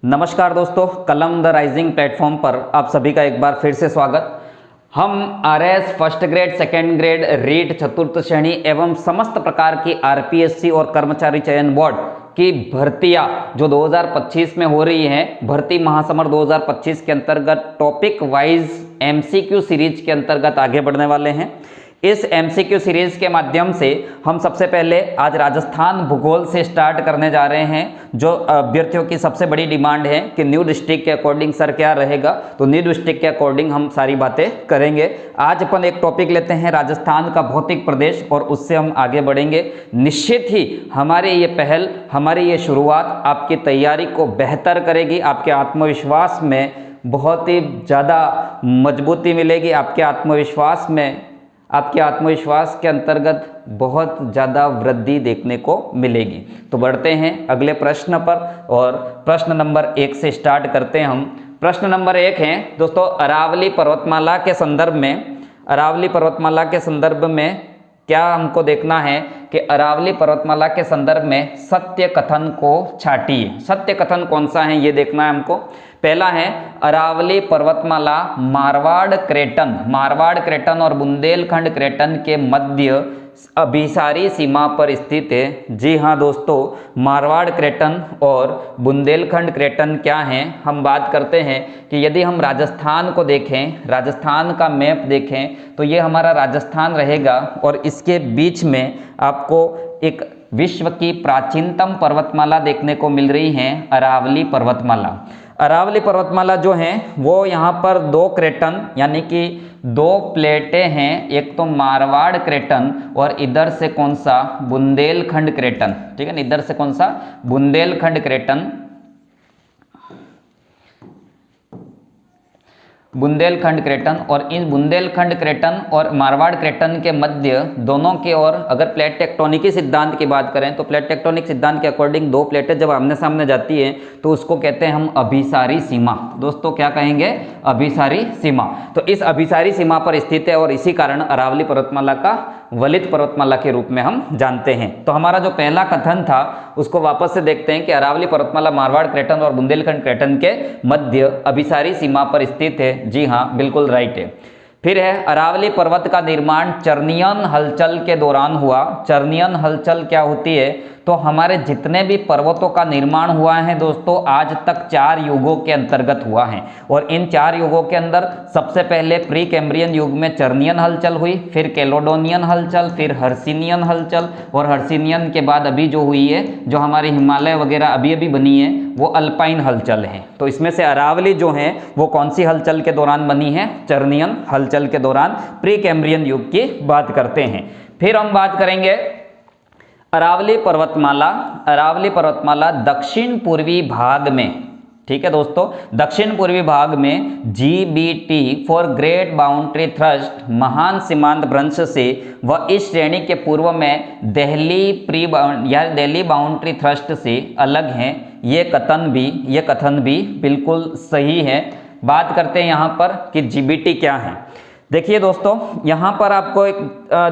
नमस्कार दोस्तों, कलम द राइजिंग प्लेटफॉर्म पर आप सभी का एक बार फिर से स्वागत। हम RS first grade, second grade, REET चतुर्थ श्रेणी एवं समस्त प्रकार की आरपीएससी और कर्मचारी चयन बोर्ड की भर्तियां जो 2025 में हो रही हैं, भर्ती महासमर 2025 के अंतर्गत टॉपिक वाइज एमसीक्यू सीरीज के अंतर्गत आगे बढ़ने वाले हैं। इस एमसीक्यू सीरीज के माध्यम से हम सबसे पहले आज राजस्थान भूगोल से स्टार्ट करने जा रहे हैं, जो अभ्यर्थियों की सबसे बड़ी डिमांड है कि न्यू डिस्ट्रिक्ट के अकॉर्डिंग सर क्या रहेगा, तो न्यू डिस्ट्रिक्ट के अकॉर्डिंग हम सारी बातें करेंगे। आज अपन एक टॉपिक लेते हैं राजस्थान का भौतिक प्रदेश और उससे हम आगे बढ़ेंगे। निश्चित ही हमारी ये पहल, हमारी ये शुरुआत आपकी तैयारी को बेहतर करेगी, आपके आत्मविश्वास में बहुत ही ज़्यादा मजबूती मिलेगी, आपके आत्मविश्वास के अंतर्गत बहुत ज़्यादा वृद्धि देखने को मिलेगी। तो बढ़ते हैं अगले प्रश्न पर और प्रश्न नंबर 1 से स्टार्ट करते हैं हम। प्रश्न नंबर 1 है दोस्तों, अरावली पर्वतमाला के संदर्भ में क्या हमको देखना है कि अरावली पर्वतमाला के संदर्भ में सत्य कथन को छाटिए। सत्य कथन कौन सा है ये देखना है हमको। पहला है अरावली पर्वतमाला मारवाड़ क्रेटन और बुंदेलखंड क्रेटन के मध्य अभिसारी सीमा पर स्थित है। जी हाँ दोस्तों, मारवाड़ क्रेटन और बुंदेलखंड क्रेटन क्या हैं। हम बात करते हैं कि यदि हम राजस्थान को देखें, राजस्थान का मैप देखें, तो ये हमारा राजस्थान रहेगा और इसके बीच में आपको एक विश्व की प्राचीनतम पर्वतमाला देखने को मिल रही है, अरावली पर्वतमाला जो है वो यहाँ पर 2 क्रेटन यानी कि 2 प्लेटें हैं, एक तो मारवाड़ क्रेटन और इधर से कौन सा, बुंदेलखंड क्रेटन। ठीक है ना, इधर से कौन सा, बुंदेलखंड क्रेटन और इन बुंदेलखंड क्रेटन और मारवाड़ क्रेटन के मध्य दोनों के ओर अगर प्लेट टेक्टोनिकी सिद्धांत की बात करें तो प्लेट टेक्टोनिक सिद्धांत के अकॉर्डिंग 2 प्लेटें जब आमने सामने जाती हैं तो उसको कहते हैं हम अभिसारी सीमा। दोस्तों क्या कहेंगे, अभिसारी सीमा। तो इस अभिसारी सीमा पर स्थित है और इसी कारण अरावली पर्वतमाला का वलित पर्वतमाला के रूप में हम जानते हैं। तो हमारा जो पहला कथन था उसको वापस से देखते हैं कि अरावली पर्वतमाला मारवाड़ क्रेटन और बुंदेलखंड क्रेटन के मध्य अभिसारी सीमा पर स्थित है। जी हाँ, बिल्कुल राइट है। फिर है अरावली पर्वत का निर्माण चर्नियन हलचल के दौरान हुआ। चर्नियन हलचल क्या होती है, तो हमारे जितने भी पर्वतों का निर्माण हुआ है दोस्तों, आज तक 4 युगों के अंतर्गत हुआ है और इन 4 युगों के अंदर सबसे पहले प्री कैम्ब्रियन युग में चर्नियन हलचल हुई, फिर कैलोडोनियन हलचल, फिर हर्सिनियन हलचल और हर्सिनियन के बाद अभी जो हुई है, जो हमारे हिमालय वगैरह अभी अभी बनी है, वो अल्पाइन हलचल है। तो इसमें से अरावली जो है वो कौन सी हलचल के दौरान बनी है, चर्नियन हलचल के दौरान प्री कैम्ब्रियन युग की बात करते हैं। फिर हम बात करेंगे अरावली पर्वतमाला दक्षिण पूर्वी भाग में। ठीक है दोस्तों, दक्षिण पूर्वी भाग में GBT for great boundary thrust महान सीमांत भ्रंश से व इस श्रेणी के पूर्व में दिल्ली बाउंड्री थ्रस्ट से अलग है। ये कथन भी बिल्कुल सही है। बात करते हैं यहाँ पर कि GBT क्या है। देखिए दोस्तों, यहाँ पर आपको एक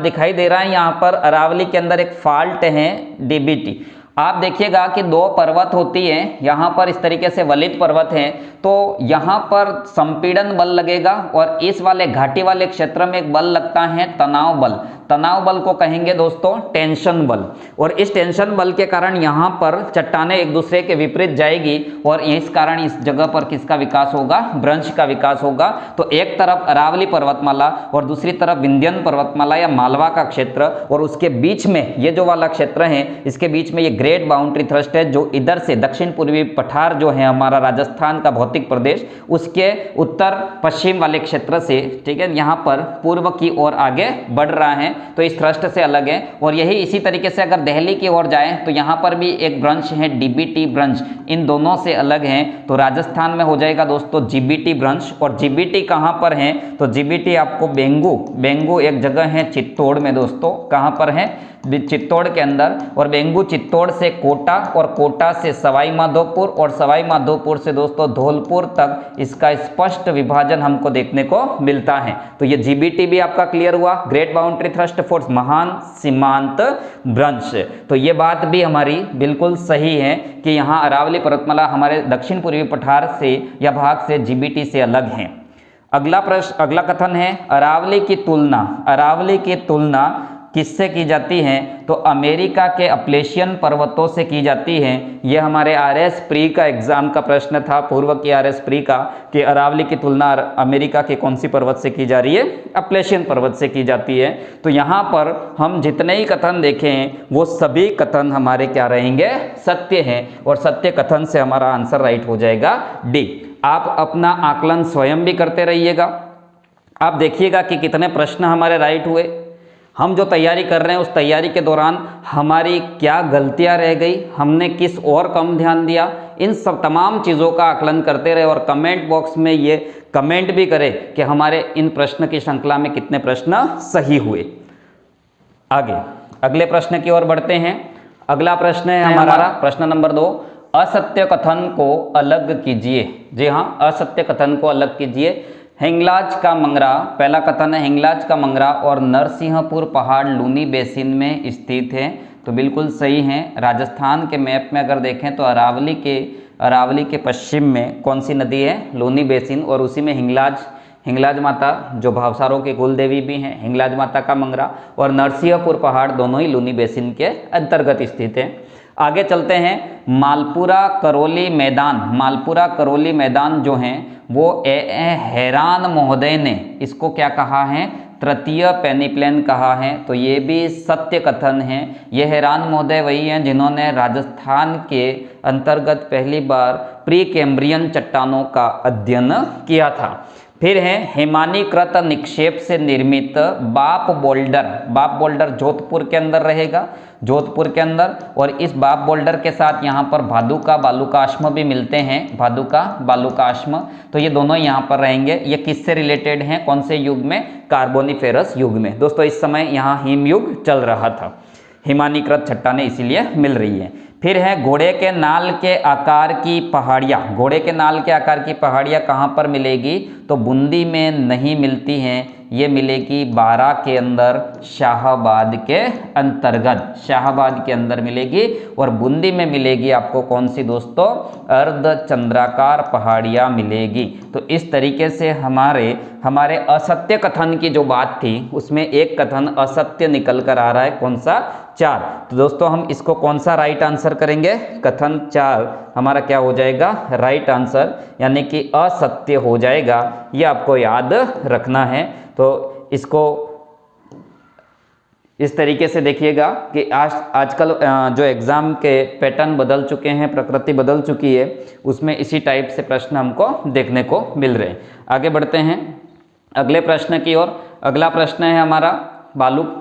दिखाई दे रहा है, यहाँ पर अरावली के अंदर एक फाल्ट है DBT। आप देखिएगा कि 2 पर्वत होती हैं, यहाँ पर इस तरीके से वलित पर्वत हैं, तो यहाँ पर संपीड़न बल लगेगा और इस वाले घाटी वाले क्षेत्र में एक बल लगता है तनाव बल को कहेंगे दोस्तों टेंशन बल। और इस टेंशन बल के कारण यहाँ पर चट्टानें एक दूसरे के विपरीत जाएगी और इस कारण इस जगह पर किसका विकास होगा, भ्रंश का विकास होगा। तो एक तरफ अरावली पर्वतमाला और दूसरी तरफ विंध्यन पर्वतमाला या मालवा का क्षेत्र और उसके बीच में ये जो वाला क्षेत्र है, इसके बीच में ये ग्रेट बाउंड्री थ्रस्ट है, जो इधर से दक्षिण पूर्वी पठार जो है हमारा राजस्थान का भौतिक प्रदेश, उसके उत्तर पश्चिम वाले क्षेत्र से, ठीक है, यहाँ पर पूर्व की ओर आगे बढ़ रहा है, तो इस थ्रस्ट से अलग है। और यही इसी तरीके से अगर दिल्ली की ओर जाए तो यहाँ पर भी एक भ्रंश है DBT भ्रंश, इन दोनों से अलग है। तो राजस्थान में हो जाएगा दोस्तों GBT भ्रंश। और GBT कहाँ पर है, तो GBT आपको बेंगू एक जगह है चित्तौड़ में दोस्तों, कहाँ पर है, चित्तौड़ के अंदर, और बेंगू चित्तौड़ से कोटा और कोटा से सवाई माधोपुर और सवाई माधोपुर से दोस्तों धौलपुर तक इसका स्पष्ट विभाजन हमको देखने को मिलता है। तो ये जीबीटी भी आपका क्लियर हुआ, ग्रेट बाउंड्री थ्रस्ट फोर्स, महान सीमांत भ्रंश। तो ये बात भी हमारी बिल्कुल सही है कि यहाँ अरावली पर्वतमाला हमारे दक्षिण पूर्वी पठार से या भाग से जीबीटी से अलग है। अगला प्रश्न, अगला कथन है अरावली की तुलना किससे की जाती है? तो अमेरिका के अपलेशियन पर्वतों से की जाती है। यह हमारे आरएस प्री का एग्जाम का प्रश्न था, पूर्व की आरएस प्री का, कि अरावली की तुलना अमेरिका के कौन सी पर्वत से की जा रही है? अपलेशियन पर्वत से की जाती है। तो यहाँ पर हम जितने ही कथन देखें वो सभी कथन हमारे क्या रहेंगे? सत्य हैं, और सत्य कथन से हमारा आंसर राइट हो जाएगा डी। आप अपना आकलन स्वयं भी करते रहिएगा। आप देखिएगा कि कितने प्रश्न हमारे राइट हुए। हम जो तैयारी कर रहे हैं उस तैयारी के दौरान हमारी क्या गलतियां रह गई, हमने किस और कम ध्यान दिया, इन सब तमाम चीज़ों का आकलन करते रहे और कमेंट बॉक्स में ये कमेंट भी करें कि हमारे इन प्रश्न की श्रृंखला में कितने प्रश्न सही हुए। आगे अगले प्रश्न की ओर बढ़ते हैं। अगला प्रश्न है हमारा प्रश्न नंबर 2, असत्य कथन को अलग कीजिए। जी हाँ, असत्य कथन को अलग कीजिए। हिंगलाज का मंगरा, पहला कथन है हिंगलाज का मंगरा और नरसिंहपुर पहाड़ लूनी बेसिन में स्थित है। तो बिल्कुल सही है। राजस्थान के मैप में अगर देखें तो अरावली के पश्चिम में कौन सी नदी है? लूनी बेसिन, और उसी में हिंगलाज माता जो भावसारों की कुल देवी भी हैं, हिंगलाज माता का मंगरा और नरसिंहपुर पहाड़ दोनों ही लूनी बेसिन के अंतर्गत स्थित हैं। आगे चलते हैं। मालपुरा करौली मैदान जो हैं वो हैरान महोदय ने इसको क्या कहा है? तृतीय पेनिप्लेन कहा है। तो ये भी सत्य कथन है। ये हैरान महोदय वही हैं जिन्होंने राजस्थान के अंतर्गत पहली बार प्री कैम्ब्रियन चट्टानों का अध्ययन किया था। फिर है हिमानीकृत निक्षेप से निर्मित बाप बोल्डर जोधपुर के अंदर रहेगा, जोधपुर के अंदर। और इस बाप बोल्डर के साथ यहाँ पर भादुका बालुकाश्म भी मिलते हैं, भादुका बालुकाश्म। तो ये दोनों यहाँ पर रहेंगे। ये किससे रिलेटेड हैं? कौन से युग में? कार्बोनिफेरस युग में। दोस्तों इस समय यहाँ हिम युग चल रहा था, हिमानीकृत चट्टानें इसीलिए मिल रही है। फिर है घोड़े के नाल के आकार की पहाड़ियाँ। घोड़े के नाल के आकार की पहाड़ियाँ कहाँ पर मिलेगी? तो बूंदी में नहीं मिलती हैं, ये मिलेगी बारा के अंदर, शाहाबाद के अंतर्गत, शाहाबाद के अंदर मिलेगी। और बूंदी में मिलेगी आपको कौन सी दोस्तों? अर्धचंद्राकार पहाड़ियाँ मिलेगी। तो इस तरीके से हमारे असत्य कथन की जो बात थी उसमें एक कथन असत्य निकल कर आ रहा है। कौन सा? 4। तो दोस्तों हम इसको कौन सा राइट आंसर करेंगे? कथन 4 हमारा क्या हो जाएगा? राइट आंसर, यानी कि असत्य हो जाएगा। ये आपको याद रखना है। तो इसको इस तरीके से देखिएगा कि आजकल जो एग्ज़ाम के पैटर्न बदल चुके हैं, प्रकृति बदल चुकी है, उसमें इसी टाइप से प्रश्न हमको देखने को मिल रहे हैं। आगे बढ़ते हैं अगले प्रश्न की ओर। अगला प्रश्न है हमारा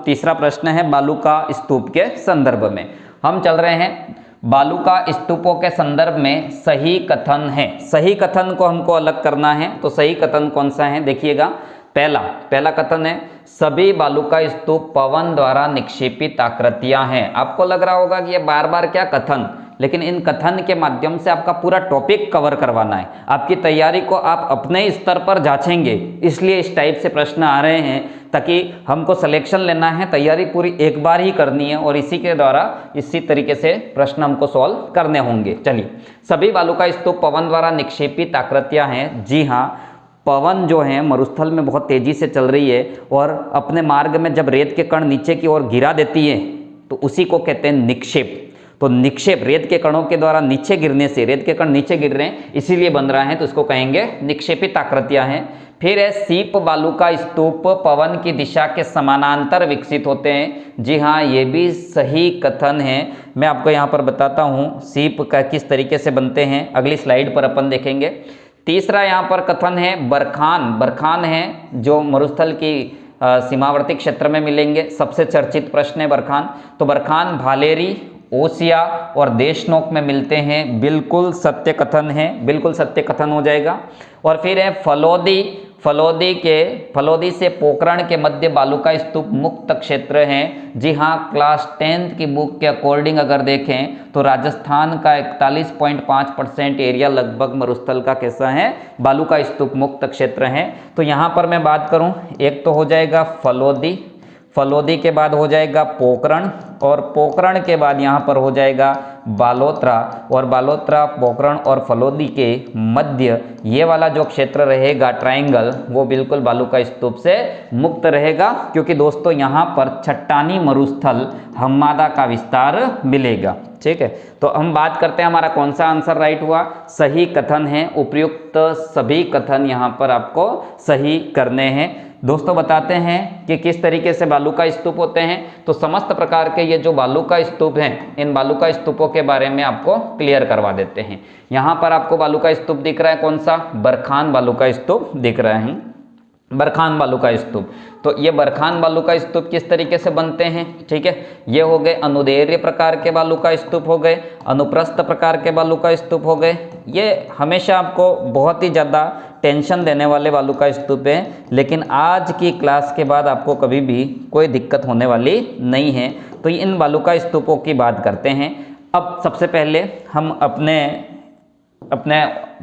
तीसरा प्रश्न है बालूका स्तूप के संदर्भ में। हम चल रहे हैं बालूका स्तूपों के संदर्भ में सही कथन है। सही कथन को हमको अलग करना है। तो सही कथन कौन सा है? देखिएगा, पहला कथन है सभी बालूका स्तूप पवन द्वारा निक्षेपित आकृतियां हैं। आपको लग रहा होगा कि ये बार बार क्या कथन, लेकिन इन कथन के माध्यम से आपका पूरा टॉपिक कवर करवाना है। आपकी तैयारी को आप अपने स्तर पर जांचेंगे, इसलिए इस टाइप से प्रश्न आ रहे हैं, ताकि हमको सिलेक्शन लेना है, तैयारी पूरी एक बार ही करनी है और इसी के द्वारा इसी तरीके से प्रश्न हमको सॉल्व करने होंगे। चलिए, सभी बालूका स्तूप पवन द्वारा निक्षेपित आकृतियां हैं। जी हाँ, पवन जो है मरुस्थल में बहुत तेजी से चल रही है और अपने मार्ग में जब रेत के कण नीचे की ओर गिरा देती है तो उसी को कहते हैं निक्षेप। तो निक्षेप रेत के कणों के द्वारा नीचे गिरने से, रेत के कण नीचे गिर रहे हैं इसीलिए बन रहा है, तो इसको कहेंगे निक्षेपित आकृतियां हैं। फिर है सीप बालूका स्तूप पवन की दिशा के समानांतर विकसित होते हैं। जी हाँ, ये भी सही कथन है। मैं आपको यहाँ पर बताता हूँ सीप का किस तरीके से बनते हैं, अगली स्लाइड पर अपन देखेंगे। तीसरा यहाँ पर कथन है बरखान है जो मरुस्थल की सीमावर्ती क्षेत्र में मिलेंगे। सबसे चर्चित प्रश्न है बरखान। तो बरखान भालेरी, ओसिया और देशनोक में मिलते हैं। बिल्कुल सत्य कथन है, बिल्कुल सत्य कथन हो जाएगा। और फिर है फलोदी फलोदी से पोखरण के मध्य बालू का स्तूप मुक्त क्षेत्र है। जी हाँ, क्लास 10th की बुक के अकॉर्डिंग अगर देखें तो राजस्थान का 41.5% एरिया लगभग मरुस्थल का कैसा है, बालू का स्तूप मुक्त क्षेत्र है। तो यहाँ पर मैं बात करूँ, एक तो हो जाएगा फलोदी के बाद हो जाएगा पोखरण, और पोखरण के बाद यहाँ पर हो जाएगा बालोतरा, और बालोतरा, पोखरण और फलोदी के मध्य ये वाला जो क्षेत्र रहेगा ट्रायंगल, वो बिल्कुल बालू का स्तूप से मुक्त रहेगा, क्योंकि दोस्तों यहाँ पर चट्टानी मरुस्थल हम्मादा का विस्तार मिलेगा। ठीक है, तो हम बात करते हैं हमारा कौन सा आंसर राइट हुआ। सही कथन है, उपर्युक्त सभी कथन यहाँ पर आपको सही करने हैं। दोस्तों बताते हैं कि किस तरीके से बालू का स्तूप होते हैं। तो समस्त प्रकार के ये जो बालू का स्तूप हैं, इन बालू का स्तूपों के बारे में आपको क्लियर करवा देते हैं। यहाँ पर आपको बालू का स्तूप दिख रहा है, कौन सा, बरखान बालू का स्तूप दिख रहा है, बरखान बालू का स्तूप। तो ये बरखान बालू का स्तूप किस तरीके से बनते हैं, ठीक है, ये हो गए अनुदैर्घ्य प्रकार के बालू का स्तूप हो गए, अनुप्रस्थ प्रकार के बालू का स्तूप हो गए। ये हमेशा आपको बहुत ही ज़्यादा टेंशन देने वाले बालू का स्तूप है, लेकिन आज की क्लास के बाद आपको कभी भी कोई दिक्कत होने वाली नहीं है। तो इन बालू का स्तूपों की बात करते हैं। अब सबसे पहले हम अपने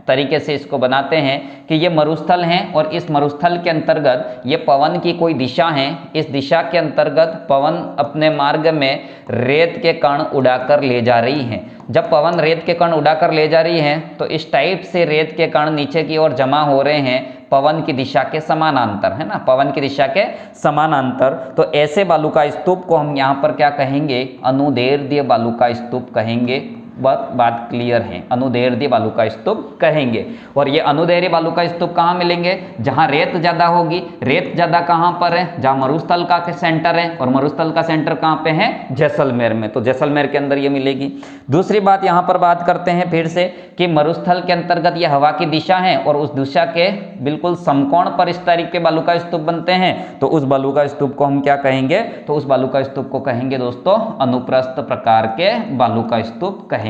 तरीके से इसको बनाते हैं कि ये मरुस्थल हैं, और इस मरुस्थल के अंतर्गत ये पवन की कोई दिशा है, इस दिशा के अंतर्गत पवन अपने मार्ग में रेत के कण उड़ाकर ले जा रही हैं। जब पवन रेत के कण उड़ाकर ले जा रही हैं तो इस टाइप से रेत के कण नीचे की ओर जमा हो रहे हैं पवन की दिशा के समानांतर, है ना, पवन की दिशा के समानांतर। तो ऐसे बालू का स्तूप को हम यहाँ पर क्या कहेंगे, अनुदैर्घ्य बालू का स्तूप कहेंगे। बात क्लियर है, अनुदैर्घ्य बालू का स्तूप कहेंगे। और ये अनुदैर्घ्य बालू का स्तूप कहाँ मिलेंगे, जहाँ रेत ज़्यादा होगी। रेत ज़्यादा कहाँ पर है, जहाँ मरुस्थल का सेंटर है, और मरुस्थल का सेंटर कहाँ पे है, जैसलमेर में। तो जैसलमेर के अंदर ये मिलेगी। दूसरी बात यहाँ पर बात करते हैं फिर से कि मरुस्थल के अंतर्गत ये हवा की दिशा है, और उस दिशा के बिल्कुल समकोण पर इस तरीके के बालू का स्तूप बनते हैं। तो उस बालू का स्तूप को हम क्या कहेंगे, तो उस बालू का स्तूप को कहेंगे दोस्तों अनुप्रस्थ प्रकार के बालू का स्तूप कहेंगे।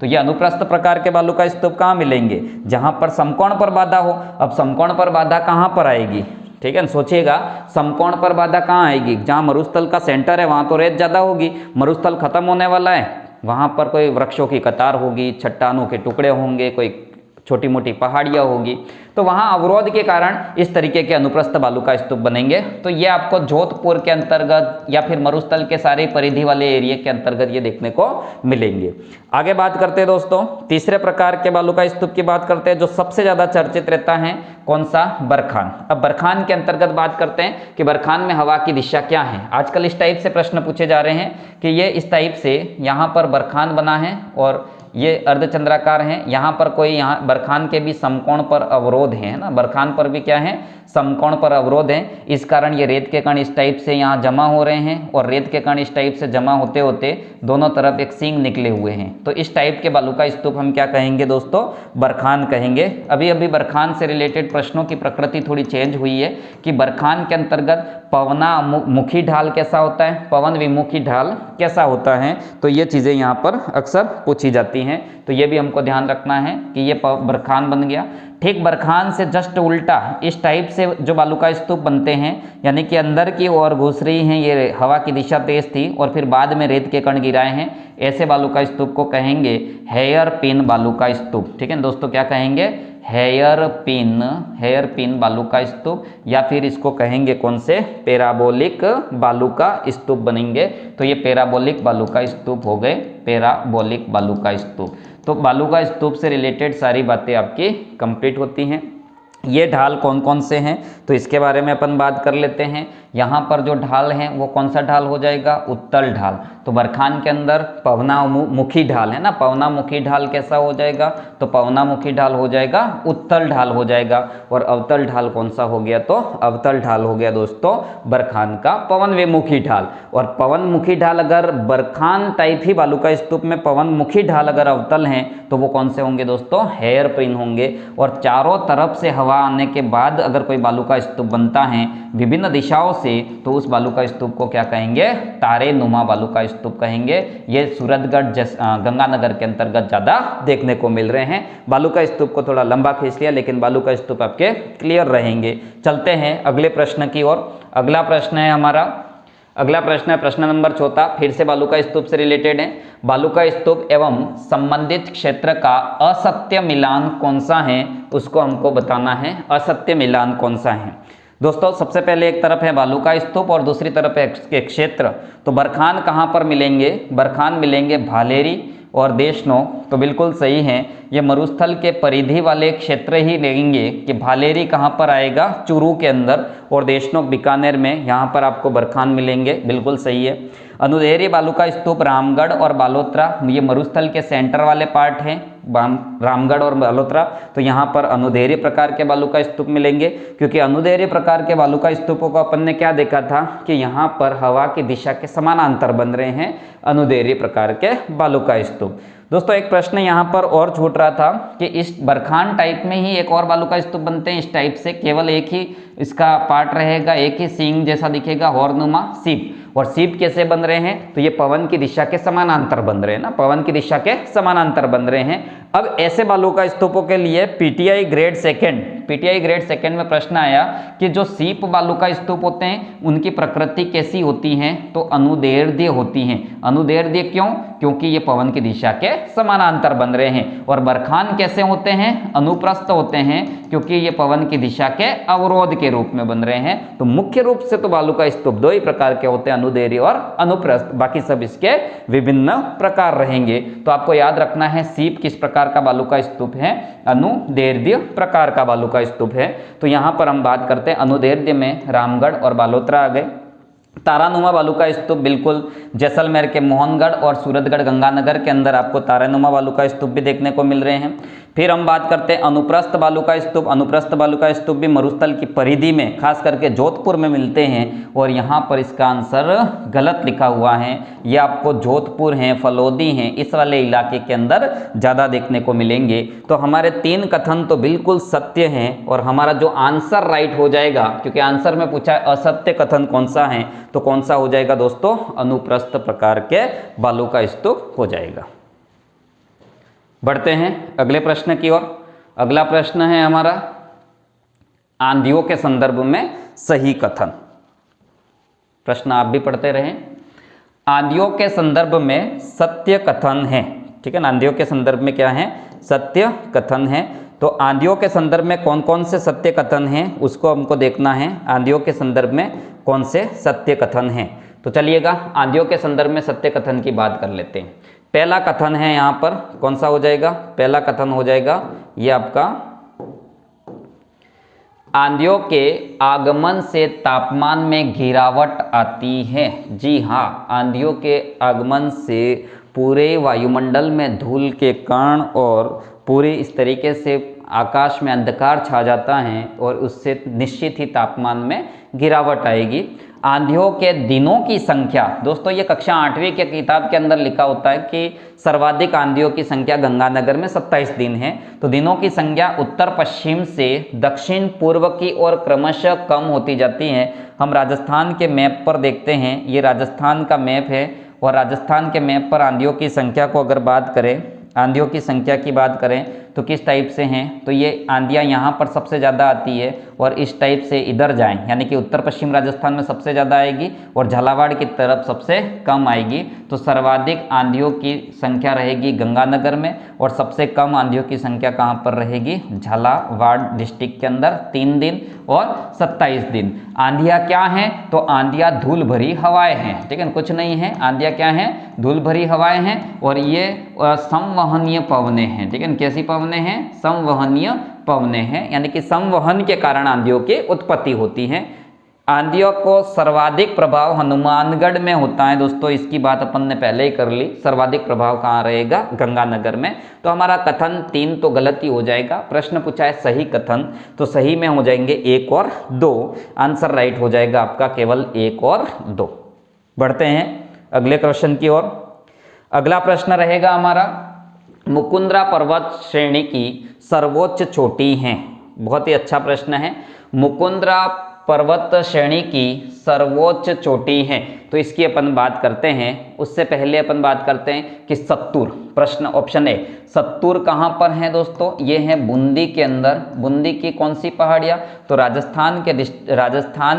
तो ये अनुप्रस्थ प्रकार के बालू का स्तूप कहाँ मिलेंगे, जहां पर समकोण पर बाधा हो। अब समकोण पर बाधा कहां पर आएगी, ठीक है, सोचिएगा समकोण पर बाधा कहाँ आएगी, जहां मरुस्थल का सेंटर है वहां तो रेत ज्यादा होगी, मरुस्थल खत्म होने वाला है, वहां पर कोई वृक्षों की कतार होगी, चट्टानों के टुकड़े होंगे, कोई छोटी मोटी पहाड़ियाँ होगी, तो वहाँ अवरोध के कारण इस तरीके के अनुप्रस्थ बालू का स्तूप बनेंगे। तो ये आपको जोधपुर के अंतर्गत या फिर मरुस्थल के सारे परिधि वाले एरिया के अंतर्गत ये देखने को मिलेंगे। आगे बात करते हैं दोस्तों, तीसरे प्रकार के बालू का स्तूप की बात करते हैं, जो सबसे ज़्यादा चर्चित रहता है, कौन सा, बरखान। अब बरखान के अंतर्गत बात करते हैं कि बरखान में हवा की दिशा क्या है। आजकल इस टाइप से प्रश्न पूछे जा रहे हैं कि ये इस टाइप से यहाँ पर बरखान बना है और ये अर्धचंद्राकार हैं, यहाँ पर कोई, यहाँ बरखान के भी समकोण पर अवरोध है ना, बरखान पर भी क्या है, समकोण पर अवरोध है। इस कारण ये रेत के कण इस टाइप से यहाँ जमा हो रहे हैं, और रेत के कण इस टाइप से जमा होते होते दोनों तरफ एक सींग निकले हुए हैं। तो इस टाइप के बालू का स्तूप हम क्या कहेंगे दोस्तों, बरखान कहेंगे। अभी अभी बरखान से रिलेटेड प्रश्नों की प्रकृति थोड़ी चेंज हुई है कि बरखान के अंतर्गत पवनामुखी ढाल कैसा होता है, पवन विमुखी ढाल कैसा होता है। तो ये चीज़ें यहाँ पर अक्सर पूछी जाती हैं, तो ये भी हमको ध्यान रखना है कि ये बरखान बन गया। ठीक बरखान से जस्ट उल्टा इस टाइप से जो बालू का स्तूप बनते हैं, यानी कि अंदर की ओर घुस रही हैं, ये हवा की दिशा तेज थी और फिर बाद में रेत के कण गिराए हैं, ऐसे बालू का स्तूप को कहेंगे हेयर पिन बालू का स्तूप। ठीक है दोस्तों, क्या कहेंगे, हेयर पिन बालू का स्तूप, या फिर इसको कहेंगे कौन से, पैराबोलिक बालू का स्तूप बनेंगे। तो ये पैराबोलिक बालू का स्तूप हो गए, पैराबोलिक बालू का स्तूप। तो बालू का स्तूप से रिलेटेड सारी बातें आपकी कंप्लीट होती हैं। ये ढाल कौन कौन से हैं, तो इसके बारे में अपन बात कर लेते हैं। यहाँ पर जो ढाल है वो कौन सा ढाल हो जाएगा, उत्तल ढाल। तो बरखान के अंदर पवनामुखी ढाल है ना, पवनामुखी ढाल कैसा हो जाएगा, तो पवनामुखी ढाल हो जाएगा, उत्तल ढाल हो जाएगा। और अवतल ढाल कौन सा हो गया, तो अवतल ढाल हो गया दोस्तों बरखान का पवन विमुखी ढाल। और पवनमुखी ढाल अगर बरखान टाइप ही बालू का स्तूप में पवनमुखी ढाल अगर अवतल हैं तो वो कौन से होंगे दोस्तों, हेयर पिन होंगे। और चारों तरफ से हवा आने के बाद अगर कोई बालू का स्तूप बनता है, विभिन्न दिशाओं से, तो उस बालू का स्तूप को क्या कहेंगे? तारे नुमा बालू का स्तूप कहेंगे। ये सूरतगढ़ गंगानगर के अंतर्गत ज़्यादा देखने को मिल रहे हैं। बालू का स्तूप को थोड़ा लंबा खींच लिया, लेकिन बालू का स्तूप आपके क्लियर रहेंगे। चलते हैं अगले प्रश्न की ओर। अगला प्रश्न है हमारा, अगला प्रश्न है प्रश्न नंबर 4, फिर से बालू का स्तूप से रिलेटेड है। बालू का स्तूप एवं संबंधित क्षेत्र का असत्य मिलान कौन सा है, उसको हमको बताना है। असत्य मिलान कौन सा है दोस्तों? सबसे पहले एक तरफ है बालू का स्तूप और दूसरी तरफ है एक क्षेत्र। तो बरखान कहाँ पर मिलेंगे? बरखान मिलेंगे भालेरी और देशनोक। तो बिल्कुल सही है, ये मरुस्थल के परिधि वाले क्षेत्र ही लेंगे कि भालेरी कहाँ पर आएगा? चूरू के अंदर, और देशनोक बीकानेर में, यहाँ पर आपको बरखान मिलेंगे। बिल्कुल सही है। अनुदेरी बालू का स्तूप रामगढ़ और बालोतरा, ये मरुस्थल के सेंटर वाले पार्ट हैं, रामगढ़ और बालोतरा। तो यहाँ पर अनुदेरी प्रकार के बालू का स्तूप मिलेंगे, क्योंकि अनुदेरी प्रकार के बालू का स्तूपों को अपन ने क्या देखा था कि यहाँ पर हवा की दिशा के समानांतर बन रहे हैं अनुदेरी प्रकार के बालू का स्तूप। दोस्तों एक प्रश्न यहाँ पर और छूट रहा था कि इस बरखान टाइप में ही एक और बालू का स्तूप बनते हैं इस टाइप से, केवल एक ही इसका पार्ट रहेगा, एक ही सींग जैसा दिखेगा, हॉर्नुमा सीप। और सीप कैसे बन रहे हैं? तो ये पवन की दिशा के समानांतर बन रहे हैं ना, पवन की दिशा के समानांतर बन रहे हैं। अब ऐसे बालू का स्तूपों के लिए पीटीआई ग्रेड सेकंड में प्रश्न आया कि जो सीप बालू का स्तूप होते हैं उनकी प्रकृति कैसी होती है? तो अनुदैर्ध्य होती हैं। अनुदैर्ध्य क्यों? क्योंकि ये पवन की दिशा के समानांतर बन रहे हैं। और बरखान कैसे होते हैं? अनुप्रस्थ होते हैं, क्योंकि ये पवन की दिशा के अवरोध के रूप में बन रहे हैं। तो मुख्य रूप से तो बालू का स्तूप दो ही प्रकार के होते हैं, अनुदैर्ध्य और अनुप्रस्थ, बाकी सब इसके विभिन्न प्रकार रहेंगे। तो आपको याद रखना है सीप किस प्रकार का बालू का स्तूप है? अनुदैर्ध्य प्रकार का बालू का स्तूप है। तो यहां पर हम बात करते हैं अनुदैर्ध्य में रामगढ़ और बालोतरा आ गए। तारानुमा बालू का स्तूप बिल्कुल जैसलमेर के मोहनगढ़ और सूरतगढ़ गंगानगर के अंदर आपको तारानुमा बालू का स्तूप भी देखने को मिल रहे हैं। फिर हम बात करते हैं अनुप्रस्थ बालू का स्तूप। अनुप्रस्थ बालू का स्तूप भी मरुस्थल की परिधि में, खास करके जोधपुर में मिलते हैं। और यहाँ पर इसका आंसर गलत लिखा हुआ है, ये आपको जोधपुर हैं, फलोदी हैं, इस वाले इलाके के अंदर ज़्यादा देखने को मिलेंगे। तो हमारे 3 कथन तो बिल्कुल सत्य हैं, और हमारा जो आंसर राइट हो जाएगा, क्योंकि आंसर में पूछा है असत्य कथन कौन सा है, तो कौन सा हो जाएगा दोस्तों? अनुप्रस्थ प्रकार के बालू का स्तूप हो जाएगा। बढ़ते हैं अगले प्रश्न की ओर। अगला प्रश्न है हमारा आंधियों के संदर्भ में सही कथन। प्रश्न आप भी पढ़ते रहें। आंधियों के संदर्भ में सत्य कथन है, ठीक है ना? आंधियों के संदर्भ में क्या है? सत्य कथन है। तो आंधियों के संदर्भ में कौन कौन से सत्य कथन हैं उसको हमको देखना है। आंधियों के संदर्भ में कौन से सत्य कथन हैं? तो चलिएगा आंधियों के संदर्भ में सत्य कथन की बात कर लेते हैं। पहला कथन है यहाँ पर, कौन सा हो जाएगा? पहला कथन हो जाएगा ये आपका, आंधियों के आगमन से तापमान में गिरावट आती है। जी हाँ, आंधियों के आगमन से पूरे वायुमंडल में धूल के कण और पूरे इस तरीके से आकाश में अंधकार छा जाता है, और उससे निश्चित ही तापमान में गिरावट आएगी। आंधियों के दिनों की संख्या, दोस्तों ये कक्षा 8वीं के किताब के अंदर लिखा होता है कि सर्वाधिक आंधियों की संख्या गंगानगर में 27 दिन है। तो दिनों की संख्या उत्तर पश्चिम से दक्षिण पूर्व की ओर क्रमशः कम होती जाती है। हम राजस्थान के मैप पर देखते हैं, ये राजस्थान का मैप है, और राजस्थान के मैप पर आंधियों की संख्या को अगर बात करें, आंधियों की संख्या की बात करें तो किस टाइप से हैं? तो ये आंधियाँ यहाँ पर सबसे ज़्यादा आती है, और इस टाइप से इधर जाएं, यानी कि उत्तर पश्चिम राजस्थान में सबसे ज़्यादा आएगी और झालावाड़ की तरफ सबसे कम आएगी। तो सर्वाधिक आंधियों की संख्या रहेगी गंगानगर में, और सबसे कम आंधियों की संख्या कहाँ पर रहेगी? झालावाड़ डिस्ट्रिक्ट के अंदर 3 दिन और 27 दिन। आंधियाँ क्या हैं? तो आंधियाँ धूल भरी हवाएं हैं, ठीक है, कुछ नहीं है। आंधियाँ क्या हैं? धूल भरी हवाएं हैं, और ये संवहनीय पवनें हैं, ठीक है। कैसी पवनें हैं? संवहनीय पवनें हैं, यानी कि संवहन के कारण आंधियों की उत्पत्ति होती है। आंधियों को सर्वाधिक प्रभाव हनुमानगढ़ में होता है दोस्तों, इसकी बात अपन ने पहले ही कर ली। सर्वाधिक प्रभाव कहाँ रहेगा? गंगानगर में। तो हमारा कथन 3 तो गलत ही हो जाएगा। प्रश्न पूछा है सही कथन, तो सही में हो जाएंगे 1 और 2। आंसर राइट हो जाएगा आपका केवल 1 और 2। बढ़ते हैं अगले क्वेश्चन की ओर। अगला प्रश्न रहेगा हमारा, मुकुंदरा पर्वत श्रेणी की सर्वोच्च चोटी है। बहुत ही अच्छा प्रश्न है। मुकुंदरा पर्वत श्रेणी की सर्वोच्च चोटी है? तो इसकी अपन बात करते हैं। उससे पहले अपन बात करते हैं कि सत्तूर, प्रश्न ऑप्शन ए, सत्तूर कहाँ पर है दोस्तों? ये है बूंदी के अंदर। बूंदी की कौन सी पहाड़ियाँ? तो राजस्थान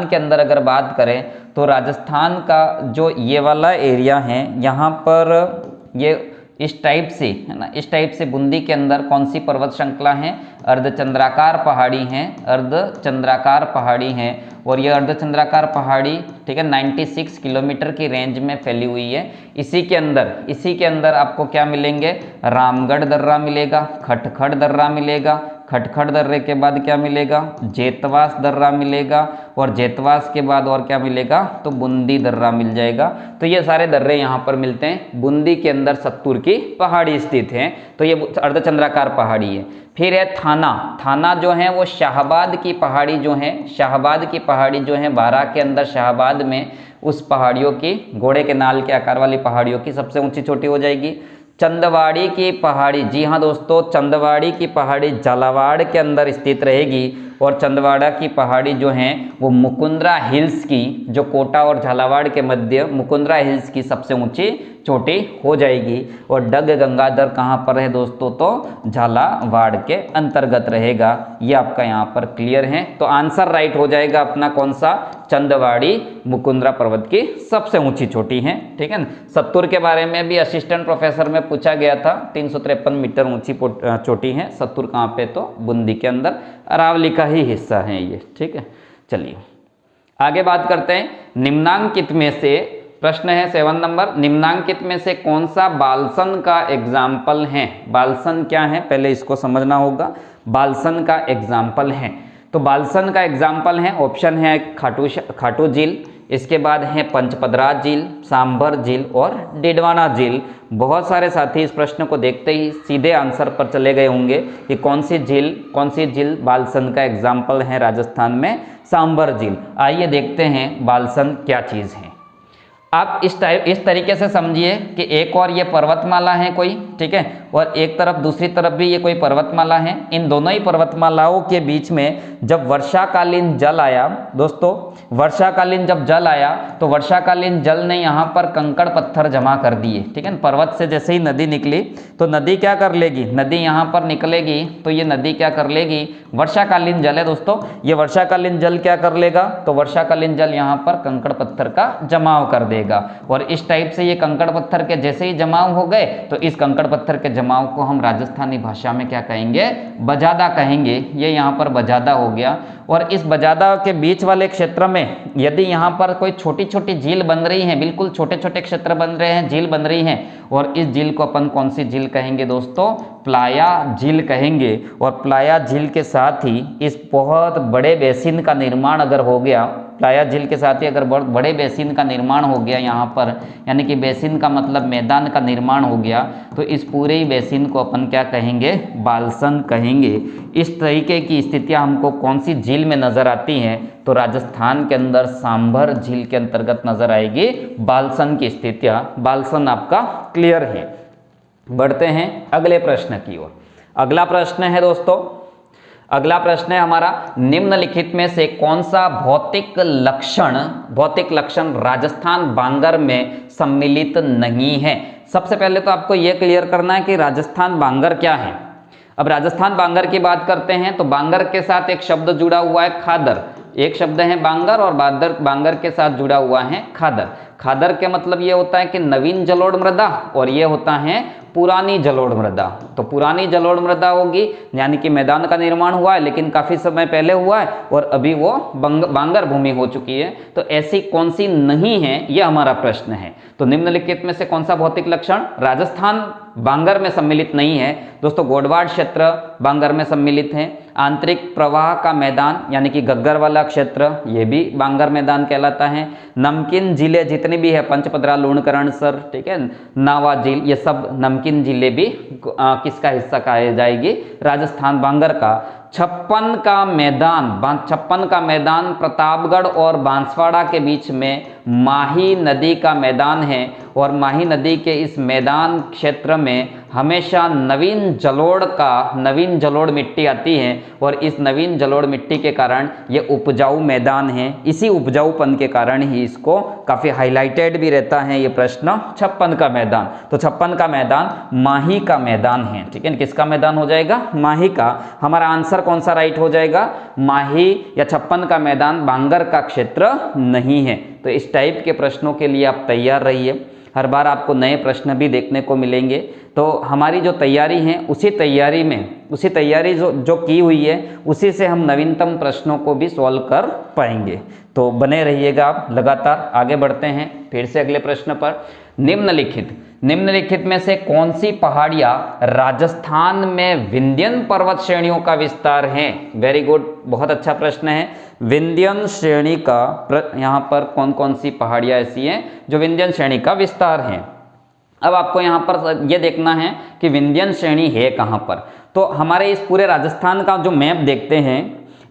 के अंदर अगर बात करें तो राजस्थान का जो ये वाला एरिया है, यहाँ पर ये इस टाइप से है ना, इस टाइप से बूंदी के अंदर कौन सी पर्वत श्रृंखला है? अर्धचंद्राकार पहाड़ी हैं, अर्धचंद्राकार पहाड़ी हैं। और ये अर्धचंद्राकार पहाड़ी, ठीक है, 96 किलोमीटर की रेंज में फैली हुई है। इसी के अंदर आपको क्या मिलेंगे? रामगढ़ दर्रा मिलेगा, खटखड़ दर्रा मिलेगा, खटखड़ दर्रे के बाद क्या मिलेगा? जेतवास दर्रा मिलेगा, और जेतवास के बाद और क्या मिलेगा? तो बूंदी दर्रा मिल जाएगा। तो ये सारे दर्रे यहाँ पर मिलते हैं। बूंदी के अंदर सत्तूर की पहाड़ी स्थित है, तो ये अर्धचंद्राकार पहाड़ी है। फिर है थाना जो है वो शाहबाद की पहाड़ी जो है, शाहबाद की पहाड़ी जो है बारां के अंदर शाहबाद में, उस पहाड़ियों की, घोड़े के नाल के आकार वाली पहाड़ियों की सबसे ऊंची चोटी हो जाएगी। चंदवाड़ी की पहाड़ी, जी हाँ दोस्तों, चंदवाड़ी की पहाड़ी झालावाड़ के अंदर स्थित रहेगी। और चंदवाड़ा की पहाड़ी जो है वो मुकुंदरा हिल्स की, जो कोटा और झालावाड़ के मध्य मुकुंदरा हिल्स की सबसे ऊंची चोटी हो जाएगी। और डग गंगाधर कहाँ पर है दोस्तों? तो झालावाड़ के अंतर्गत रहेगा। ये आपका यहाँ पर क्लियर है। तो आंसर राइट हो जाएगा अपना कौन सा? चंदवाड़ी मुकुंदरा पर्वत की सबसे ऊंची चोटी है, ठीक है ना। सत्तूर के बारे में भी असिस्टेंट प्रोफेसर में पूछा गया था। 353 मीटर ऊंची चोटी है। सत्तूर कहाँ पे? तो बूंदी के अंदर, अरावली का ही हिस्सा है ये, ठीक है। चलिए आगे बात करते हैं। निम्नांकित में से, प्रश्न है 7 नंबर, निम्नांकित में से कौन सा बालसन का एग्जाम्पल है? बालसन क्या है पहले इसको समझना होगा। बालसन का एग्जाम्पल है, तो बालसन का एग्जाम्पल है, ऑप्शन है खाटू झील, इसके बाद है पंचपदरा झील, सांभर झील और डिडवाना झील। बहुत सारे साथी इस प्रश्न को देखते ही सीधे आंसर पर चले गए होंगे कि कौन सी झील बालसन का एग्जाम्पल है राजस्थान में? सांभर झील। आइए देखते हैं बालसन क्या चीज़ है। आप इस तरीके से समझिए कि एक और ये पर्वतमाला है कोई, ठीक है, और एक तरफ दूसरी तरफ भी ये कोई पर्वतमाला है। इन दोनों ही पर्वतमालाओं के बीच में जब वर्षाकालीन जल आया दोस्तों, वर्षाकालीन जब जल आया तो वर्षाकालीन जल ने यहाँ पर कंकड़ पत्थर जमा कर दिए, ठीक है। पर्वत से जैसे ही नदी निकली तो नदी क्या कर लेगी? नदी यहाँ पर निकलेगी तो ये नदी क्या कर लेगी? वर्षाकालीन जल है दोस्तों, ये वर्षाकालीन जल क्या कर लेगा? तो वर्षाकालीन जल यहाँ पर कंकड़ पत्थर का जमाव कर देगा। और इस टाइप से ये कंकड़ पत्थर के जैसे ही जमाव हो गए तो इस कंकड़ पत्थर के जमाव को हम राजस्थानी भाषा में क्या कहेंगे? बजादा कहेंगे। ये यहाँ पर बजादा हो गया। और इस बजादा के बीच वाले क्षेत्र में यदि यहाँ पर कोई छोटी छोटी झील बन रही है, बिल्कुल छोटे छोटे क्षेत्र बन रहे हैं, झील बन रही है, और इस झील को अपन कौन सी झील कहेंगे दोस्तों? प्लाया झील कहेंगे। और प्लाया झील के साथ ही इस बहुत बड़े बेसिन का निर्माण अगर हो गया, प्लाया झील के साथ ही अगर बहुत बड़े बेसिन का निर्माण हो गया यहाँ पर, यानी कि बेसिन का मतलब मैदान का निर्माण हो गया, तो इस पूरे ही बेसिन को अपन क्या कहेंगे? बालसन कहेंगे। इस तरीके की स्थितियाँ हमको कौन सी झील में नजर आती हैं? तो राजस्थान के अंदर सांभर झील के अंतर्गत नजर आएगी बालसन की स्थितियाँ। बालसन आपका क्लियर है। बढ़ते हैं अगले प्रश्न की ओर। अगला प्रश्न है दोस्तों, अगला प्रश्न है हमारा, निम्नलिखित में से कौन सा भौतिक लक्षण राजस्थान बांगर में सम्मिलित नहीं है? सबसे पहले तो आपको यह क्लियर करना है कि राजस्थान बांगर क्या है। अब राजस्थान बांगर की बात करते हैं तो बांगर के साथ एक शब्द जुड़ा हुआ है खादर। एक शब्द है बांगर और बांगर के साथ जुड़ा हुआ है खादर। खादर के मतलब ये होता है कि नवीन जलोढ़ मृदा, और ये होता है पुरानी जलोढ़ मृदा। तो पुरानी जलोढ़ मृदा होगी, यानी कि मैदान का निर्माण हुआ है लेकिन काफी समय पहले हुआ है और अभी वो बांगर भूमि हो चुकी है। तो ऐसी कौन सी नहीं है, ये हमारा प्रश्न है। तो निम्नलिखित में से कौन सा भौतिक लक्षण राजस्थान बांगर में सम्मिलित नहीं है? दोस्तों गोडवाड़ क्षेत्र बांगर में सम्मिलित है। आंतरिक प्रवाह का मैदान यानी कि गग्गर वाला क्षेत्र, ये भी बांगर मैदान कहलाता है। नमकीन झीलें जितनी भी है, पंचपदरा, लूणकरणसर, ठीक है, नावा झील, ये सब नमकीन झीलें भी किसका हिस्सा कहा जाएगी? राजस्थान बांगर का। छप्पन का मैदान प्रतापगढ़ और बांसवाड़ा के बीच में माही नदी का मैदान है और माही नदी के इस मैदान क्षेत्र में हमेशा नवीन जलोढ़ मिट्टी आती है और इस नवीन जलोढ़ मिट्टी के कारण ये उपजाऊ मैदान है। इसी उपजाऊपन के कारण ही इसको काफ़ी हाईलाइटेड भी रहता है ये प्रश्न, 56 का मैदान। तो 56 का मैदान माही का मैदान है, ठीक है। किसका मैदान हो जाएगा? माही का। हमारा आंसर कौन सा राइट हो जाएगा? माही या 56 का मैदान बांगर का क्षेत्र नहीं है। तो इस टाइप के प्रश्नों के लिए आप तैयार रहिए, हर बार आपको नए प्रश्न भी देखने को मिलेंगे। तो हमारी जो तैयारी है उसी तैयारी जो की हुई है उसी से हम नवीनतम प्रश्नों को भी सॉल्व कर पाएंगे। तो बने रहिएगा आप, लगातार आगे बढ़ते हैं फिर से अगले प्रश्न पर। निम्नलिखित में से कौन सी पहाड़ियाँ राजस्थान में विंध्यन पर्वत श्रेणियों का विस्तार है? वेरी गुड, बहुत अच्छा प्रश्न है। विंध्यन श्रेणी का यहाँ पर कौन कौन सी पहाड़ियाँ ऐसी हैं जो विंध्यन श्रेणी का विस्तार हैं? अब आपको यहाँ पर ये देखना है कि विंध्यन श्रेणी है कहाँ पर। तो हमारे इस पूरे राजस्थान का जो मैप देखते हैं,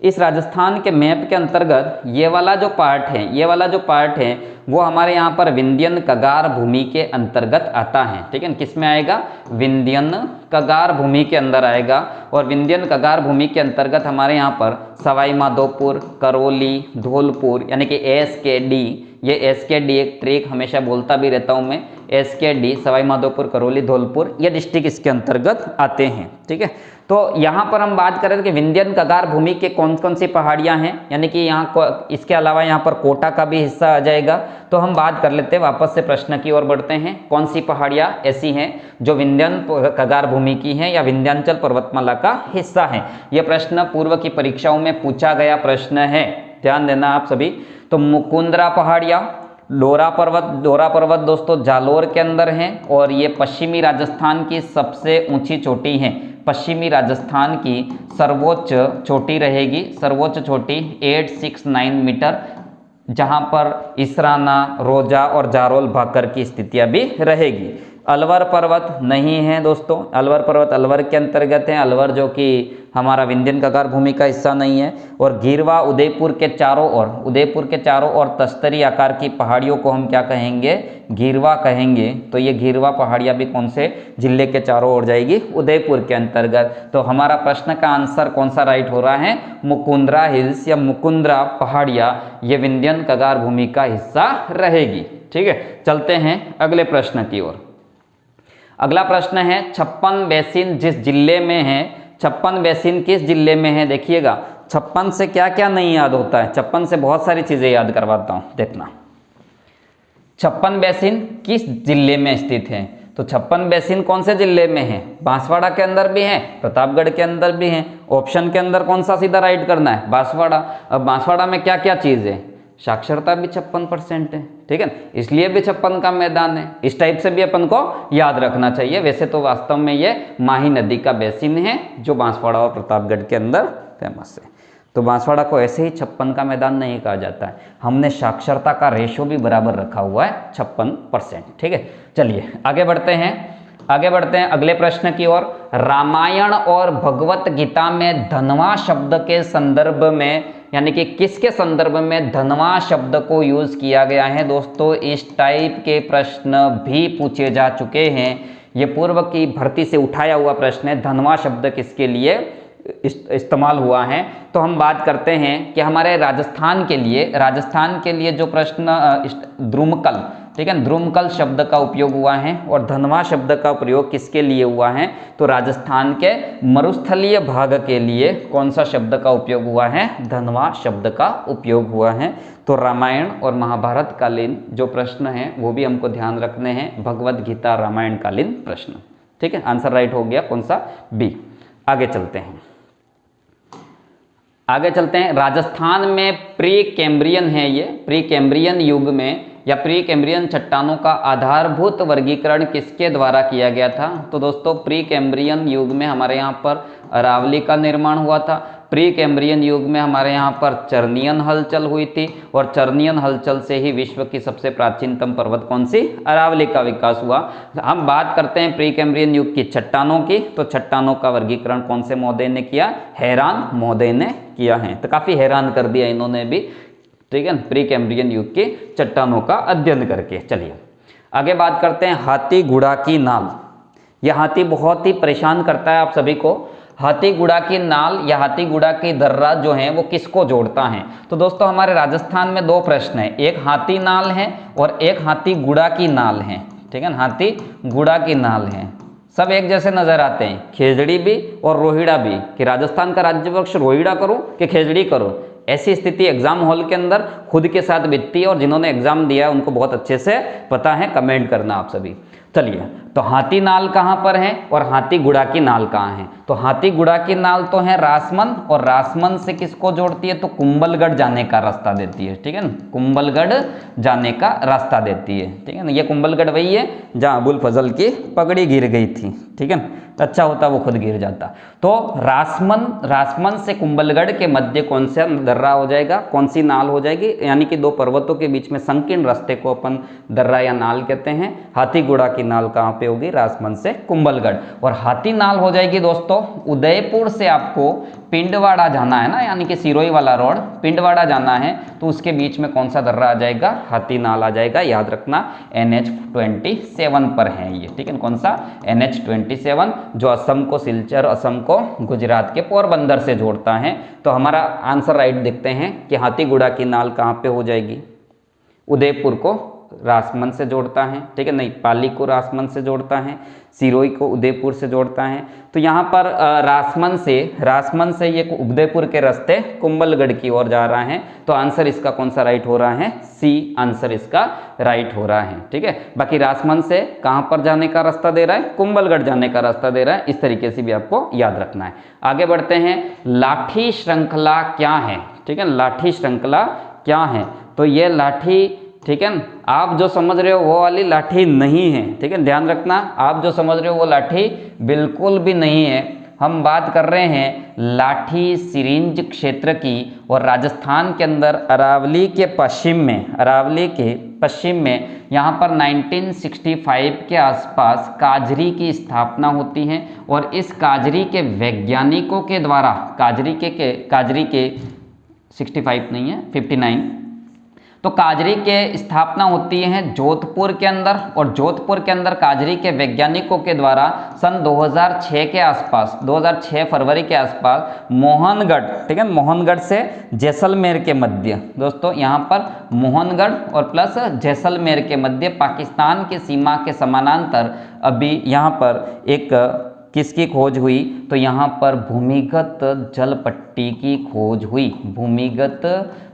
इस राजस्थान के मैप के अंतर्गत ये वाला जो पार्ट है वो हमारे यहाँ पर विंध्यन कगार भूमि के अंतर्गत आता है, ठीक है। किस में आएगा? विंध्यन कगार भूमि के अंदर आएगा। और विंध्यन कगार भूमि के अंतर्गत हमारे यहाँ पर सवाई माधोपुर, करौली, धौलपुर यानी कि SKD, ये SKD एक ट्रिक हमेशा बोलता भी रहता हूँ मैं, SKD सवाई माधोपुर, करौली, धौलपुर ये डिस्ट्रिक्ट इसके अंतर्गत आते हैं, ठीक है। तो यहाँ पर हम बात करें कि विंध्यन कगार भूमि के कौन कौन सी पहाड़ियाँ हैं, यानी कि यहाँ इसके अलावा यहाँ पर कोटा का भी हिस्सा आ जाएगा। तो हम बात कर लेते हैं, वापस से प्रश्न की ओर बढ़ते हैं। कौन सी पहाड़ियाँ ऐसी हैं जो विंध्यन कगार भूमि की हैं या विंध्याचल पर्वतमाला का हिस्सा है? यह प्रश्न पूर्व की परीक्षाओं में पूछा गया प्रश्न है, ध्यान देना आप सभी। तो मुकुंदरा पहाड़ियाँ, डोरा पर्वत दोस्तों जालोर के अंदर हैं और ये पश्चिमी राजस्थान की सबसे ऊंची चोटी है। पश्चिमी राजस्थान की सर्वोच्च चोटी रहेगी, सर्वोच्च चोटी 869 मीटर, जहां पर इसराना, रोजा और जारोल भाकर की स्थितियां भी रहेगी। अलवर पर्वत नहीं है दोस्तों, अलवर पर्वत अलवर के अंतर्गत है, अलवर जो कि हमारा विंध्यन कगार भूमि का हिस्सा नहीं है। और गिरवा उदयपुर के चारों ओर तस्तरी आकार की पहाड़ियों को हम क्या कहेंगे? गिरवा कहेंगे। तो ये गिरवा पहाड़ियाँ भी कौन से जिले के चारों ओर जाएगी? उदयपुर के अंतर्गत। तो हमारा प्रश्न का आंसर कौन सा राइट हो रहा है? मुकुंदरा हिल्स या मुकुंदरा पहाड़ियाँ ये विंध्यन कगार भूमि का हिस्सा रहेगी, ठीक है। चलते हैं अगले प्रश्न की ओर। अगला प्रश्न है 56 बेसिन जिस जिले में है, 56 बेसिन किस जिले में है? देखिएगा 56 से क्या क्या नहीं याद होता है, 56 से बहुत सारी चीजें याद करवाता हूं, देखना। 56 बेसिन किस जिले में स्थित है? तो 56 बेसिन कौन से जिले में है? बांसवाड़ा के अंदर भी है, प्रतापगढ़ के अंदर भी है। ऑप्शन के अंदर कौन सा सीधा राइट करना है? बांसवाड़ा। अब बांसवाड़ा में क्या क्या चीज है? साक्षरता भी 56% है, ठीक है, इसलिए भी 56 का मैदान है। इस टाइप से भी अपन को याद रखना चाहिए। वैसे तो वास्तव में ये माही नदी का बेसिन है जो बांसवाड़ा और प्रतापगढ़ के अंदर फेमस है। तो बांसवाड़ा को ऐसे ही 56 का मैदान नहीं कहा जाता है, हमने साक्षरता का रेशो भी बराबर रखा हुआ है 56%, ठीक है। चलिए आगे बढ़ते हैं अगले प्रश्न की ओर। रामायण और भगवत गीता में धनवा शब्द के संदर्भ में, यानी कि किसके संदर्भ में धनवा शब्द को यूज किया गया है? दोस्तों इस टाइप के प्रश्न भी पूछे जा चुके हैं, ये पूर्व की भर्ती से उठाया हुआ प्रश्न है। धनवा शब्द किसके लिए इस्तेमाल हुआ है? तो हम बात करते हैं कि हमारे राजस्थान के लिए जो प्रश्न द्रुमकल, ठीक है, द्रुमकल शब्द का उपयोग हुआ है। और धनवा शब्द का प्रयोग किसके लिए हुआ है? तो राजस्थान के मरुस्थलीय भाग के लिए कौन सा शब्द का उपयोग हुआ है? धनवा शब्द का उपयोग हुआ है। तो रामायण और महाभारत कालीन जो प्रश्न हैं वो भी हमको ध्यान रखने हैं, भगवत गीता रामायण कालीन प्रश्न, ठीक है। आंसर राइट हो गया कौन सा? बी। आगे चलते हैं। राजस्थान में प्री कैम्ब्रियन है, ये प्री कैम्ब्रियन युग में या प्री कैम्ब्रियन चट्टानों का आधारभूत वर्गीकरण किसके द्वारा किया गया था? तो दोस्तों प्री कैम्ब्रियन युग में हमारे यहाँ पर अरावली का निर्माण हुआ था। प्री कैम्ब्रियन युग में हमारे यहाँ पर चर्नियन हलचल हुई थी और चर्नियन हलचल से ही विश्व की सबसे प्राचीनतम पर्वत कौन सी? अरावली का विकास हुआ। हम बात करते हैं प्री कैम्ब्रियन युग की चट्टानों की, तो चट्टानों का वर्गीकरण कौन से महोदय ने किया? हैरान महोदय ने किया है। तो काफी हैरान कर दिया इन्होंने भी, ठीक है, प्री कैम्ब्रियन युग की चट्टानों का अध्ययन करके। चलिए आगे बात करते हैं हाथी गुड़ा की नाल। यह हाथी बहुत ही परेशान करता है आप सभी को। हाथी गुड़ा की नाल या हाथी गुड़ा की दर्रा जो है वो किसको जोड़ता है? तो दोस्तों हमारे राजस्थान में दो प्रश्न है, एक हाथी नाल है और एक हाथी गुड़ा की नाल है। ठीक है, हाथी गुड़ा की नाल है, सब एक जैसे नजर आते हैं, खेजड़ी भी और रोहिड़ा भी, कि राजस्थान का राज्य वृक्ष रोहिड़ा करूं कि खेजड़ी करूं। ऐसी स्थिति एग्जाम हॉल के अंदर खुद के साथ बीतती है और जिन्होंने एग्जाम दिया है उनको बहुत अच्छे से पता है, कमेंट करना आप सभी। चलिए, तो हाथी नाल कहाँ पर है और हाथी गुड़ा की नाल कहाँ है? तो हाथी गुड़ा की नाल तो है रासमन, और रासमन से किसको जोड़ती है? तो कुंभलगढ़ जाने का रास्ता देती है। ठीक है ना, कुंभलगढ़ जाने का रास्ता देती है। ठीक है ना, ये कुंभलगढ़ वही है जहाँ अबुल फजल की पगड़ी गिर गई थी। ठीक है, अच्छा होता वो खुद गिर जाता। तो रासमन से कुंभलगढ़ के मध्य कौन सा दर्रा हो जाएगा, कौन सी नाल हो जाएगी? यानी कि दो पर्वतों के बीच में संकीर्ण रास्ते को अपन दर्रा या नाल कहते हैं। हाथी गुड़ा की नाल कहाँ पे होगी? रासमन से कुंभलगढ़। और हाथी नाल हो जाएगी दोस्तों उदयपुर से आपको पिंडवाड़ा जाना है ना, यानी कि सिरोही वाला रोड, पिंडवाड़ा जाना है तो उसके बीच में कौन सा दर्रा आ जाएगा? हाथी नाल आ जाएगा। याद रखना NH27 पर है ये। ठीक है, कौन सा? NH27, जो असम को सिलचर, असम को गुजरात के पोरबंदर से जोड़ता है। तो हमारा आंसर राइट देखते हैं कि हाथी गुड़ा की नाल कहाँ पे हो जाएगी? उदयपुर को रासमन से जोड़ता है। ठीक है, नहीं, पाली को रासमन से जोड़ता है, सिरोही को उदयपुर से जोड़ता है। तो यहाँ पर रासमन से ये उदयपुर के रास्ते कुंभलगढ़ की ओर जा रहा है। तो आंसर इसका कौन सा राइट हो रहा है? सी आंसर इसका राइट हो रहा है। ठीक है, बाकी रासमन से कहाँ पर जाने का रास्ता दे रहा है? कुंभलगढ़ जाने का रास्ता दे रहा है। इस तरीके से भी आपको याद रखना है। आगे बढ़ते हैं, लाठी श्रृंखला क्या है? ठीक है, लाठी श्रृंखला क्या है? तो ये लाठी, ठीक है, आप जो समझ रहे हो वो वाली लाठी नहीं है। ठीक है, ध्यान रखना, आप जो समझ रहे हो वो लाठी बिल्कुल भी नहीं है। हम बात कर रहे हैं लाठी सिरिंज क्षेत्र की, और राजस्थान के अंदर अरावली के पश्चिम में यहाँ पर 1965 के आसपास काजरी की स्थापना होती है। और इस काजरी के वैज्ञानिकों के द्वारा, काजरी के 65 नहीं है 59, तो काजरी के स्थापना होती है जोधपुर के अंदर, और जोधपुर के अंदर काजरी के वैज्ञानिकों के द्वारा सन 2006 के आसपास, 2006 फरवरी के आसपास मोहनगढ़, ठीक है, मोहनगढ़ से जैसलमेर के मध्य, दोस्तों यहाँ पर मोहनगढ़ और प्लस जैसलमेर के मध्य पाकिस्तान की सीमा के समानांतर अभी यहाँ पर एक किसकी खोज हुई? तो यहाँ पर भूमिगत जल पट्टी की खोज हुई, भूमिगत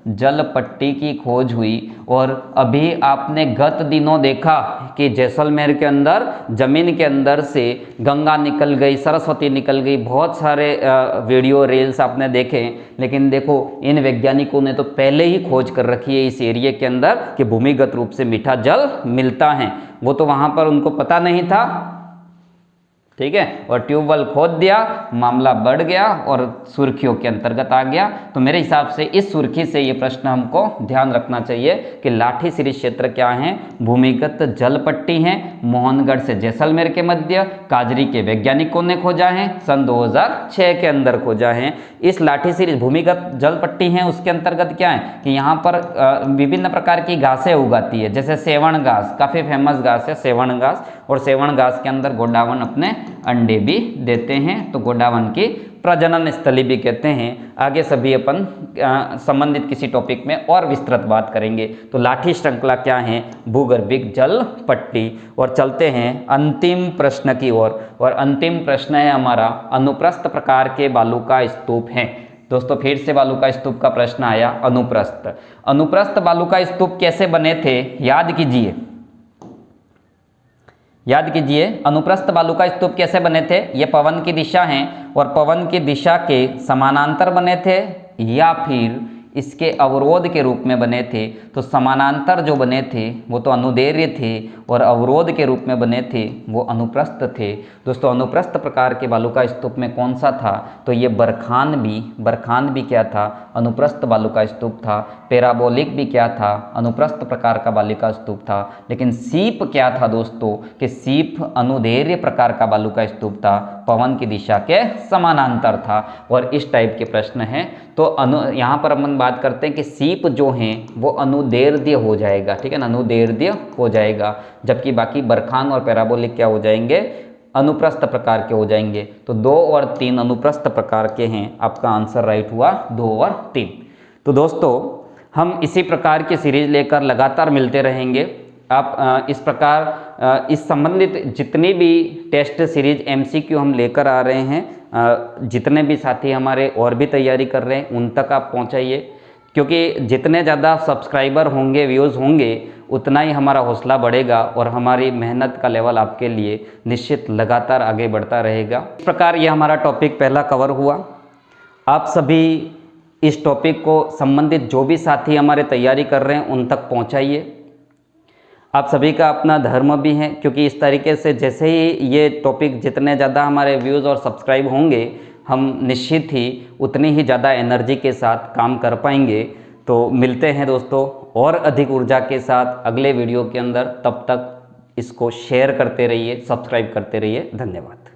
जल पट्टी की खोज हुई। और अभी आपने गत दिनों देखा कि जैसलमेर के अंदर जमीन के अंदर से गंगा निकल गई, सरस्वती निकल गई, बहुत सारे वीडियो रील्स आपने देखे। लेकिन देखो, इन वैज्ञानिकों ने तो पहले ही खोज कर रखी है इस एरिया के अंदर कि भूमिगत रूप से मीठा जल मिलता है। वो तो वहाँ पर उनको पता नहीं था, ठीक है, और ट्यूबवेल खोद दिया, मामला बढ़ गया और सुर्खियों के अंतर्गत आ गया। तो मेरे हिसाब से इस सुर्खी से ये प्रश्न हमको ध्यान रखना चाहिए कि लाठी सिरिंज क्षेत्र क्या है? भूमिगत जल पट्टी है, मोहनगढ़ से जैसलमेर के मध्य, काजरी के वैज्ञानिकों ने खोजा है, सन 2006 के अंदर खोजा है। इस लाठी सिरिंज भूमिगत जल पट्टी है, उसके अंतर्गत क्या है कि यहाँ पर विभिन्न प्रकार की घासें उगाती है, जैसे सेवण घास, काफ़ी फेमस घास है सेवण घास, और सेवण घास के अंदर गोडावन अपने अंडे भी देते हैं। तो गोडावन की प्रजनन स्थली भी कहते हैं। आगे सभी अपन संबंधित किसी टॉपिक में और विस्तृत बात करेंगे। तो लाठी श्रृंखला क्या है? भूगर्भिक जल पट्टी। और चलते हैं अंतिम प्रश्न की ओर, और अंतिम प्रश्न है हमारा, अनुप्रस्थ प्रकार के बालू का स्तूप है। दोस्तों फिर से बालू का स्तूप का प्रश्न आया। अनुप्रस्थ बालू का स्तूप कैसे बने थे? याद कीजिए, अनुप्रस्थ बालू का स्तूप कैसे बने थे? ये पवन की दिशा है, और पवन की दिशा के समानांतर बने थे या फिर इसके अवरोध के रूप में बने थे? तो समानांतर जो बने थे वो तो अनुदैर्ध्य थे, और अवरोध के रूप में बने थे वो अनुप्रस्थ थे। दोस्तों अनुप्रस्थ प्रकार के बालू का स्तूप में कौन सा था? तो ये बरखान भी क्या था? अनुप्रस्थ बालू का स्तूप था। पैराबोलिक भी क्या था? अनुप्रस्थ प्रकार का बालू का स्तूप था। लेकिन सीप क्या था दोस्तों? कि सीप अनुदैर्ध्य प्रकार का बालू का स्तूप था। पवन की दिशा के समानांतर था। और इस टाइप के प्रश्न हैं। तो यहाँ पर अपन बात करते हैं कि सीप जो हैं वो अनुदैर्ध्य हो जाएगा, ठीक है ना, अनुदैर्ध्य हो जाएगा, जबकि बाकी बरखांग और पैराबोलिक क्या हो जाएंगे, अनुप्रस्थ प्रकार के हो जाएंगे। तो 2 और 3 अनुप्रस्थ प्रकार के हैं, आपका आंसर राइट हुआ 2 और 3। तो दोस्तों हम इसी प्रकार की सीरीज लेकर लगातार मिलते रहेंगे। आप इस प्रकार इस संबंधित जितनी भी टेस्ट सीरीज MCQ हम लेकर आ रहे हैं, जितने भी साथी हमारे और भी तैयारी कर रहे हैं उन तक आप पहुंचाइए, क्योंकि जितने ज़्यादा सब्सक्राइबर होंगे, व्यूज़ होंगे, उतना ही हमारा हौसला बढ़ेगा और हमारी मेहनत का लेवल आपके लिए निश्चित लगातार आगे बढ़ता रहेगा। इस प्रकार ये हमारा टॉपिक पहला कवर हुआ। आप सभी इस टॉपिक को संबंधित जो भी साथी हमारे तैयारी कर रहे हैं उन तक पहुंचाइए। आप सभी का अपना धर्म भी है, क्योंकि इस तरीके से जैसे ही ये टॉपिक जितने ज़्यादा हमारे व्यूज़ और सब्सक्राइब होंगे, हम निश्चित ही उतनी ही ज़्यादा एनर्जी के साथ काम कर पाएंगे। तो मिलते हैं दोस्तों और अधिक ऊर्जा के साथ अगले वीडियो के अंदर। तब तक इसको शेयर करते रहिए, सब्सक्राइब करते रहिए। धन्यवाद।